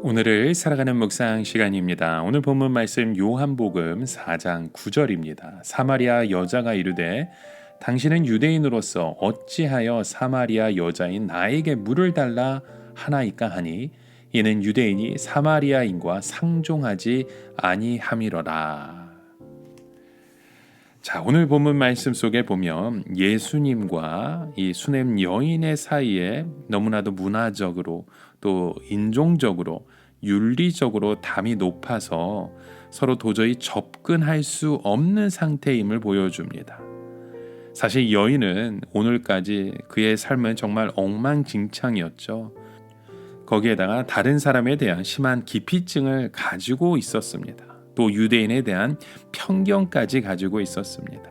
오늘을 살아가는 묵상 시간입니다. 오늘 본문 말씀 요한복음 4장 9절입니다. 사마리아 여자가 이르되 당신은 유대인으로서 어찌하여 사마리아 여자인 나에게 물을 달라 하나이까 하니 이는 유대인이 사마리아인과 상종하지 아니함이로라. 자, 오늘 본문 말씀 속에 보면 예수님과 이 수냄 여인의 사이에 너무나도 문화적으로 또 인종적으로 윤리적으로 담이 높아서 서로 도저히 접근할 수 없는 상태임을 보여줍니다. 사실 여인은 오늘까지 그의 삶은 정말 엉망진창이었죠. 거기에다가 다른 사람에 대한 심한 기피증을 가지고 있었습니다. 또 유대인에 대한 편견까지 가지고 있었습니다.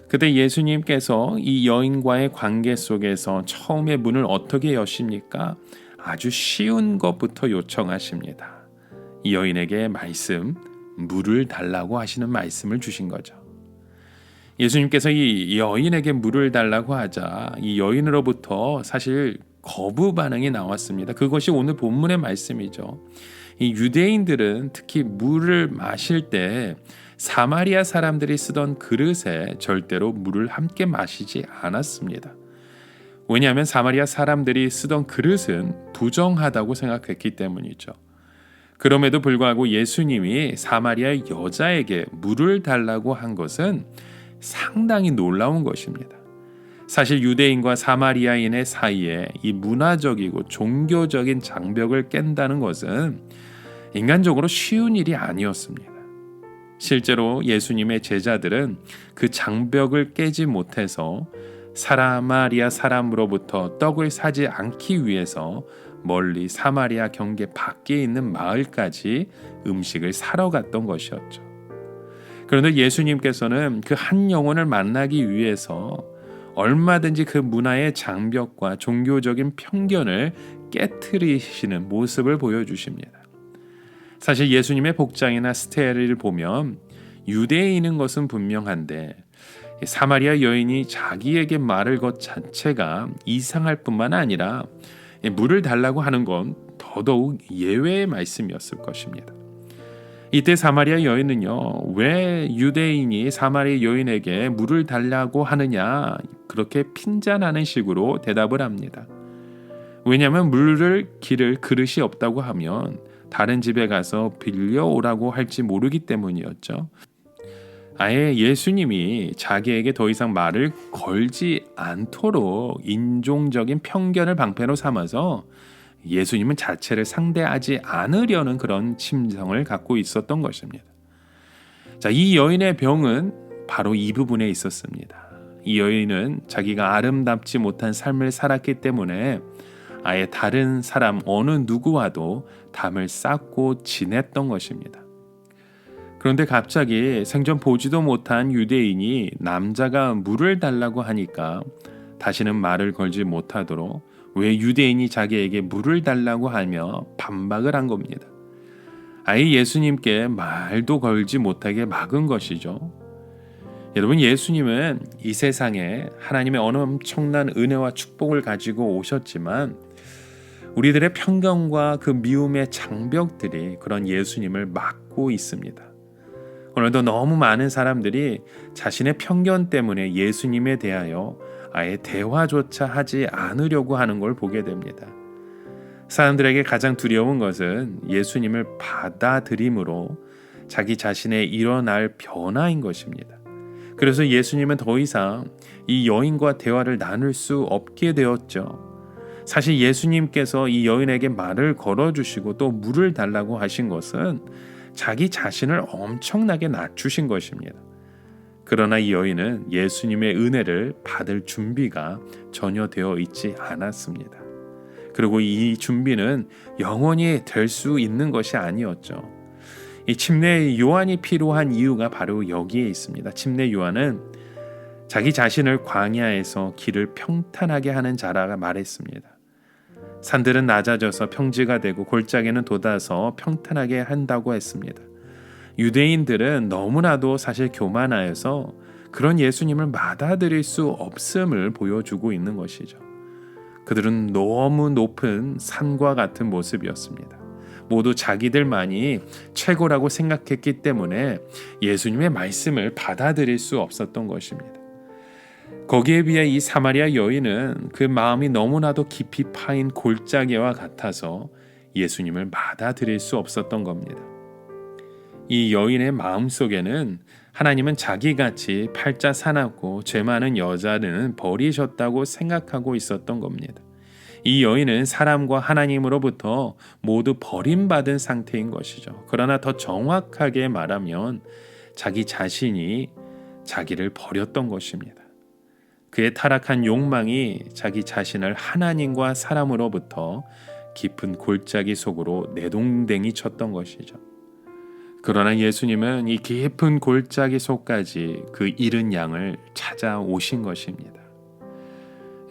그때 예수님께서 이 여인과의 관계 속에서 처음에 문을 어떻게 여십니까? 아주 쉬운 것부터 요청하십니다. 이 여인에게 물을 달라고 하시는 말씀을 주신 거죠. 예수님께서 이 여인에게 물을 달라고 하자 이 여인으로부터 사실 거부 반응이 나왔습니다. 그것이 오늘 본문의 말씀이죠. 이 유대인들은 특히 물을 마실 때 사마리아 사람들이 쓰던 그릇에 절대로 물을 함께 마시지 않았습니다. 왜냐하면 사마리아 사람들이 쓰던 그릇은 부정하다고 생각했기 때문이죠. 그럼에도 불구하고 예수님이 사마리아 여자에게 물을 달라고 한 것은 상당히 놀라운 것입니다. 사실 유대인과 사마리아인의 사이에 이 문화적이고 종교적인 장벽을 깬다는 것은 인간적으로 쉬운 일이 아니었습니다. 실제로 예수님의 제자들은 그 장벽을 깨지 못해서 사마리아 사람으로부터 떡을 사지 않기 위해서 멀리 사마리아 경계 밖에 있는 마을까지 음식을 사러 갔던 것이었죠. 그런데 예수님께서는 그 한 영혼을 만나기 위해서 얼마든지 그 문화의 장벽과 종교적인 편견을 깨트리시는 모습을 보여주십니다. 사실 예수님의 복장이나 스타일을 보면 유대인인 것은 분명한데 사마리아 여인이 자기에게 말을 것 자체가 이상할 뿐만 아니라 물을 달라고 하는 건 더더욱 예외의 말씀이었을 것입니다. 이때 사마리아 여인은요, 왜 유대인이 사마리아 여인에게 물을 달라고 하느냐 그렇게 핀잔하는 식으로 대답을 합니다. 왜냐하면 기를 그릇이 없다고 하면 다른 집에 가서 빌려오라고 할지 모르기 때문이었죠. 아예 예수님이 자기에게 더 이상 말을 걸지 않도록 인종적인 편견을 방패로 삼아서 예수님은 자체를 상대하지 않으려는 그런 심성을 갖고 있었던 것입니다. 자, 이 여인의 병은 바로 이 부분에 있었습니다. 이 여인은 자기가 아름답지 못한 삶을 살았기 때문에 아예 다른 사람 어느 누구와도 담을 쌓고 지냈던 것입니다. 그런데 갑자기 생전 보지도 못한 유대인이 남자가 물을 달라고 하니까 다시는 말을 걸지 못하도록 왜 유대인이 자기에게 물을 달라고 하며 반박을 한 겁니다. 아예 예수님께 말도 걸지 못하게 막은 것이죠. 여러분, 예수님은 이 세상에 하나님의 엄청난 은혜와 축복을 가지고 오셨지만 우리들의 편견과 그 미움의 장벽들이 그런 예수님을 막고 있습니다. 오늘도 너무 많은 사람들이 자신의 편견 때문에 예수님에 대하여 아예 대화조차 하지 않으려고 하는 걸 보게 됩니다. 사람들에게 가장 두려운 것은 예수님을 받아들임으로 자기 자신의 일어날 변화인 것입니다. 그래서 예수님은 더 이상 이 여인과 대화를 나눌 수 없게 되었죠. 사실 예수님께서 이 여인에게 말을 걸어주시고 또 물을 달라고 하신 것은 자기 자신을 엄청나게 낮추신 것입니다. 그러나 이 여인은 예수님의 은혜를 받을 준비가 전혀 되어 있지 않았습니다. 그리고 이 준비는 영원히 될 수 있는 것이 아니었죠. 이 침례 요한이 필요한 이유가 바로 여기에 있습니다. 침례 요한은 자기 자신을 광야에서 길을 평탄하게 하는 자라 말했습니다. 산들은 낮아져서 평지가 되고 골짜기는 돋아서 평탄하게 한다고 했습니다. 유대인들은 너무나도 사실 교만하여서 그런 예수님을 받아들일 수 없음을 보여주고 있는 것이죠. 그들은 너무 높은 산과 같은 모습이었습니다. 모두 자기들만이 최고라고 생각했기 때문에 예수님의 말씀을 받아들일 수 없었던 것입니다. 거기에 비해 이 사마리아 여인은 그 마음이 너무나도 깊이 파인 골짜기와 같아서 예수님을 받아들일 수 없었던 겁니다. 이 여인의 마음속에는 하나님은 자기같이 팔자 사납고 죄 많은 여자는 버리셨다고 생각하고 있었던 겁니다. 이 여인은 사람과 하나님으로부터 모두 버림받은 상태인 것이죠. 그러나 더 정확하게 말하면 자기 자신이 자기를 버렸던 것입니다. 그의 타락한 욕망이 자기 자신을 하나님과 사람으로부터 깊은 골짜기 속으로 내동댕이 쳤던 것이죠. 그러나 예수님은 이 깊은 골짜기 속까지 그 잃은 양을 찾아오신 것입니다.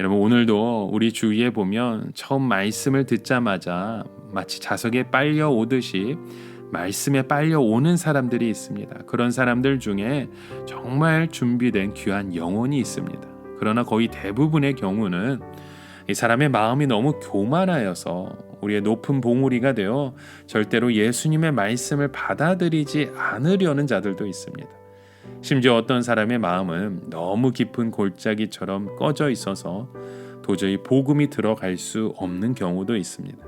여러분, 오늘도 우리 주위에 보면 처음 말씀을 듣자마자 마치 자석에 빨려 오듯이 말씀에 빨려 오는 사람들이 있습니다. 그런 사람들 중에 정말 준비된 귀한 영혼이 있습니다. 그러나 거의 대부분의 경우는 이 사람의 마음이 너무 교만하여서 우리의 높은 봉우리가 되어 절대로 예수님의 말씀을 받아들이지 않으려는 자들도 있습니다. 심지어 어떤 사람의 마음은 너무 깊은 골짜기처럼 꺼져 있어서 도저히 복음이 들어갈 수 없는 경우도 있습니다.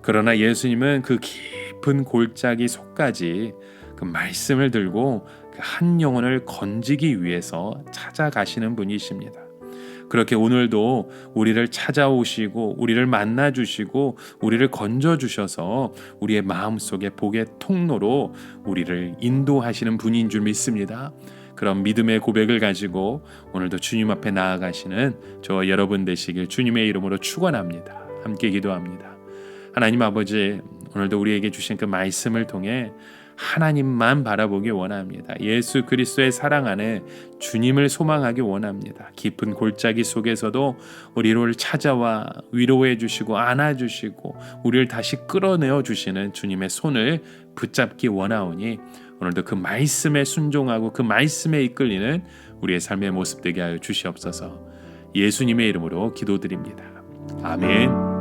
그러나 예수님은 그 깊은 골짜기 속까지 그 말씀을 들고 그 한 영혼을 건지기 위해서 찾아가시는 분이십니다. 그렇게 오늘도 우리를 찾아오시고 우리를 만나주시고 우리를 건져주셔서 우리의 마음속에 복의 통로로 우리를 인도하시는 분인 줄 믿습니다. 그런 믿음의 고백을 가지고 오늘도 주님 앞에 나아가시는 저와 여러분 되시길 주님의 이름으로 축원합니다. 함께 기도합니다. 하나님 아버지, 오늘도 우리에게 주신 그 말씀을 통해 하나님만 바라보기 원합니다. 예수 그리스도의 사랑 안에 주님을 소망하기 원합니다. 깊은 골짜기 속에서도 우리를 찾아와 위로해 주시고 안아주시고 우리를 다시 끌어내어 주시는 주님의 손을 붙잡기 원하오니 오늘도 그 말씀에 순종하고 그 말씀에 이끌리는 우리의 삶의 모습 되게 하여 주시옵소서. 예수님의 이름으로 기도드립니다. 아멘.